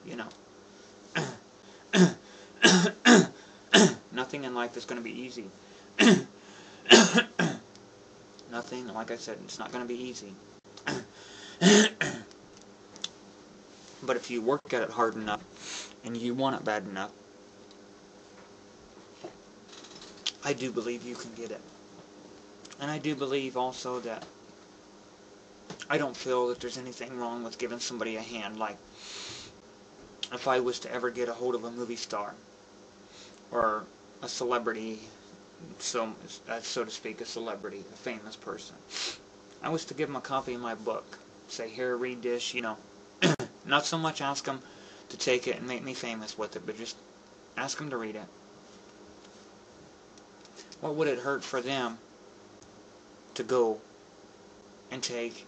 you know. Nothing in life is going to be easy. Nothing, like I said, it's not going to be easy. But if you work at it hard enough, and you want it bad enough, I do believe you can get it. And I do believe also that I don't feel that there's anything wrong with giving somebody a hand. Like, if I was to ever get a hold of a movie star, or a celebrity, so to speak, a celebrity, a famous person, I was to give them a copy of my book, say, here, read this, you know, not so much ask them to take it and make me famous with it, but just ask them to read it. What would it hurt for them to go and take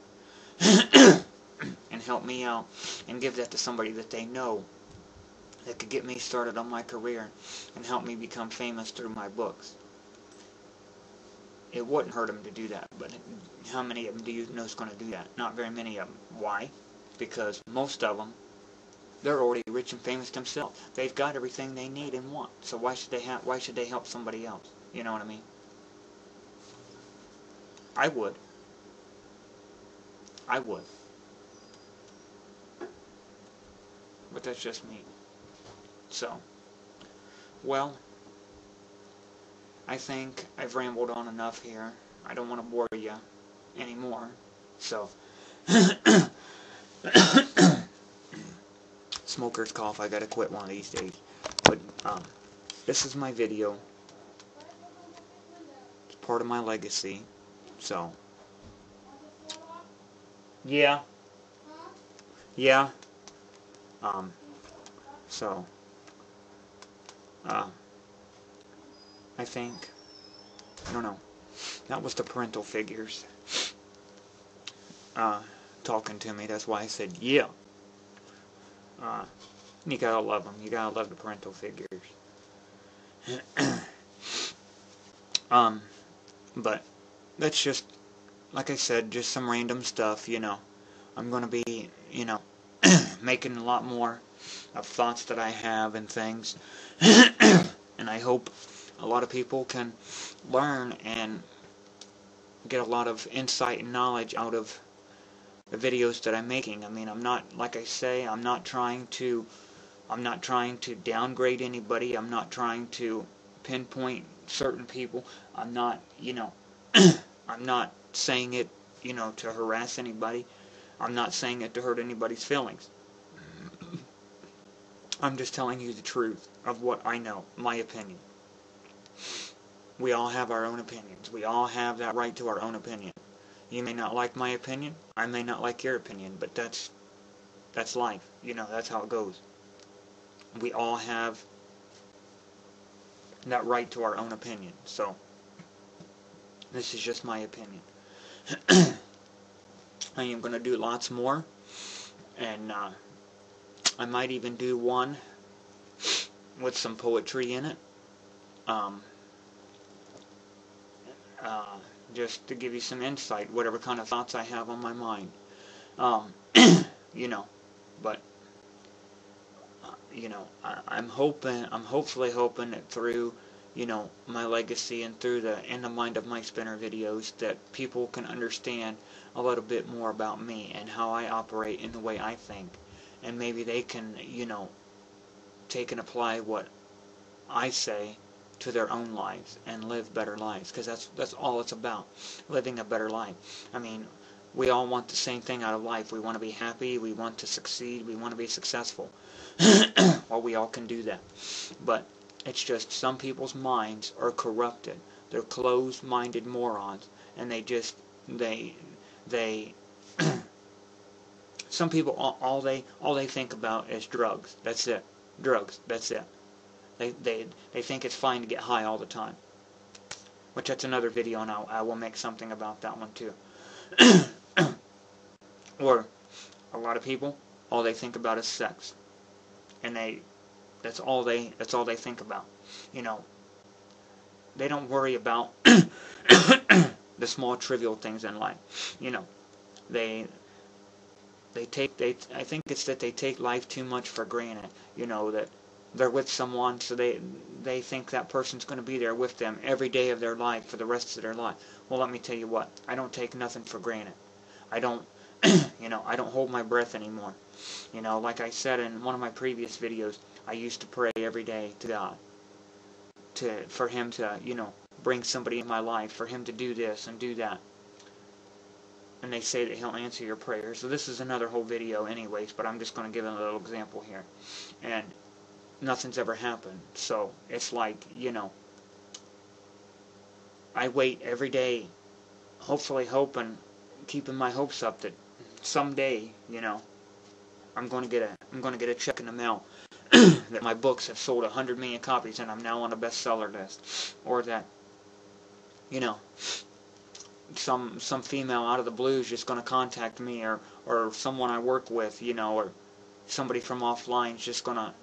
and help me out and give that to somebody that they know that could get me started on my career and help me become famous through my books? It wouldn't hurt them to do that, but how many of them do you know is going to do that? Not very many of them. Why? Because most of them, they're already rich and famous themselves. They've got everything they need and want. So why should they help somebody else? You know what I mean? I would. But that's just me. So, well, I think I've rambled on enough here. I don't want to bore you anymore. So, smoker's cough, I gotta quit one of these days. But, this is my video. It's part of my legacy. So, yeah. Yeah. So, I think, I don't know, that was the parental figures talking to me. That's why I said, yeah. You gotta love them. You gotta love the parental figures. But that's just, like I said, just some random stuff, you know. I'm gonna be, you know, making a lot more of thoughts that I have and things. And I hope a lot of people can learn and get a lot of insight and knowledge out of the videos that I'm making. I mean, I'm not, like I say, I'm not trying to downgrade anybody. I'm not trying to pinpoint certain people. I'm not, you know, I'm not saying it, you know, to harass anybody. I'm not saying it to hurt anybody's feelings. I'm just telling you the truth of what I know, my opinion. We all have our own opinions. We all have that right to our own opinion. You may not like my opinion. I may not like your opinion, but that's life. You know, that's how it goes. We all have that right to our own opinion. So, this is just my opinion. I am going to do lots more, and I might even do one with some poetry in it, just to give you some insight, whatever kind of thoughts I have on my mind, you know, but, you know, I'm hopefully hoping that through, you know, my legacy and through the In the Mind of Mike Spinner videos that people can understand a little bit more about me and how I operate and the way I think. And maybe they can, you know, take and apply what I say to their own lives and live better lives. Because that's all it's about, living a better life. I mean, we all want the same thing out of life. We want to be happy, we want to succeed, we want to be successful. Well, we all can do that. But it's just some people's minds are corrupted. They're closed-minded morons, and they some people, all they think about is drugs. That's it. Drugs. That's it. They think it's fine to get high all the time. Which that's another video, and I will make something about that one too. Or a lot of people, all they think about is sex, and that's all they think about. You know, they don't worry about the small trivial things in life. You know, I think it's that they take life too much for granted. You know, that they're with someone, so they think that person's going to be there with them every day of their life for the rest of their life. Well, let me tell you what, I don't take nothing for granted. I don't, I don't hold my breath anymore. You know, like I said in one of my previous videos, I used to pray every day to God, for Him to, bring somebody in my life, for Him to do this and do that. And they say that He'll answer your prayers. So this is another whole video anyways, but I'm just going to give a little example here. And nothing's ever happened. So it's like, I wait every day, hopefully hoping, keeping my hopes up that someday, I'm going to get a check in the mail that my books have sold 100 million copies and I'm now on a bestseller list, or that, some female out of the blue is just going to contact me, or someone I work with, or somebody from offline is just going to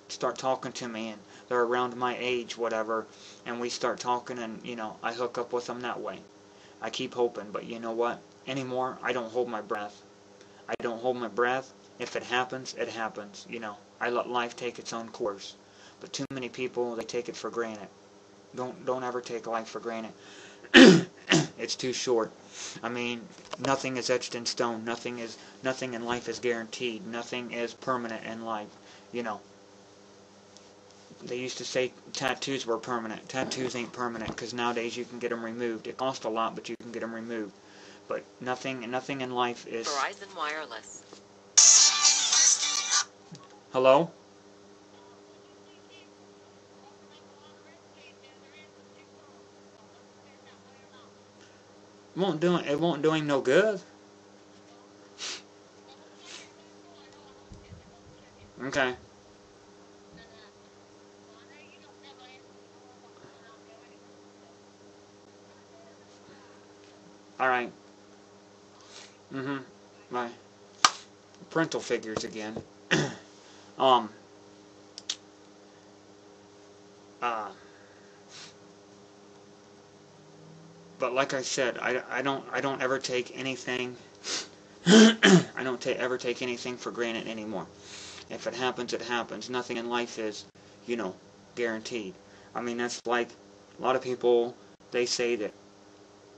start talking to me, and they're around my age, whatever, and we start talking, and, I hook up with them that way. I keep hoping, but you know what? Anymore, I don't hold my breath. I don't hold my breath. If it happens, it happens. I let life take its own course. But too many people, they take it for granted. Don't ever take life for granted. It's too short. I mean, nothing is etched in stone. Nothing in life is guaranteed. Nothing is permanent in life. They used to say tattoos were permanent. Tattoos ain't permanent, because nowadays you can get them removed. It costs a lot, but you can get them removed. But nothing in life is... Verizon Wireless. Hello? It won't do him no good. Okay. Alright. My parental figures again. um. But like I said, I don't ever take anything. I don't ever take anything for granted anymore. If it happens, it happens. Nothing in life is, guaranteed. I mean, that's like a lot of people. They say that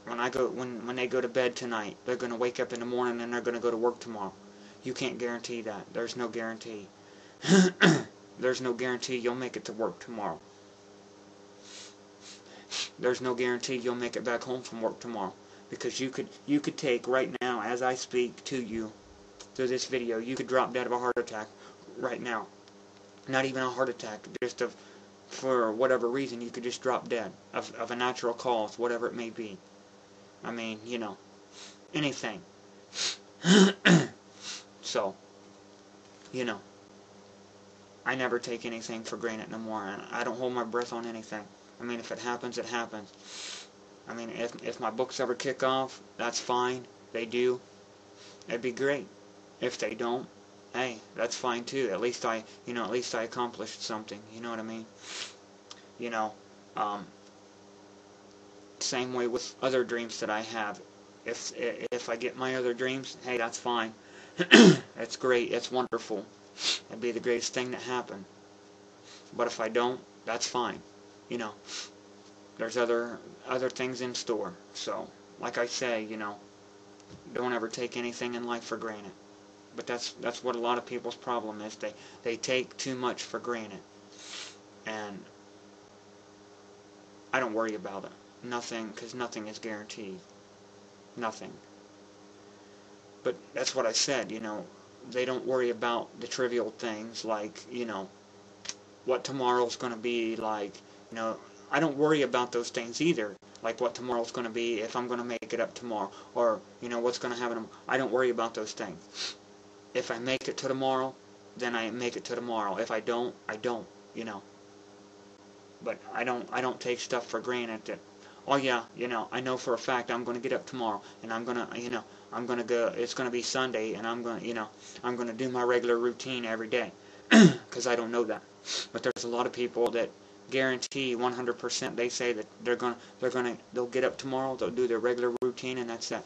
when they go to bed tonight, they're going to wake up in the morning and they're going to go to work tomorrow. You can't guarantee that. There's no guarantee. There's no guarantee you'll make it to work tomorrow. There's no guarantee you'll make it back home from work tomorrow, because you could take right now, as I speak to you through this video, you could drop dead of a heart attack right now. Not even a heart attack, just for whatever reason, you could just drop dead of a natural cause, whatever it may be. I mean, anything. So, I never take anything for granted no more, and I don't hold my breath on anything. I mean, if it happens, it happens. I mean, if my books ever kick off, that's fine. They do. It'd be great. If they don't, hey, that's fine too. At least I accomplished something. You know what I mean? Same way with other dreams that I have. If I get my other dreams, hey, that's fine. It's great. It's wonderful. It'd be the greatest thing that happened. But if I don't, that's fine. There's other things in store. So, like I say, don't ever take anything in life for granted. But that's what a lot of people's problem is. They take too much for granted. And I don't worry about it. Nothing, because nothing is guaranteed. Nothing. But that's what I said, they don't worry about the trivial things like, what tomorrow's going to be like. I don't worry about those things either, like what tomorrow's going to be, if I'm going to make it up tomorrow, or, what's going to happen. I don't worry about those things. If I make it to tomorrow, then I make it to tomorrow. If I don't, I don't, But I don't take stuff for granted that, oh yeah, I know for a fact I'm going to get up tomorrow, and I'm going to, I'm going to go, it's going to be Sunday, and I'm going to, I'm going to do my regular routine every day, because I don't know that. But there's a lot of people that guarantee 100%. They say that they'll get up tomorrow, they'll do their regular routine, and that's that.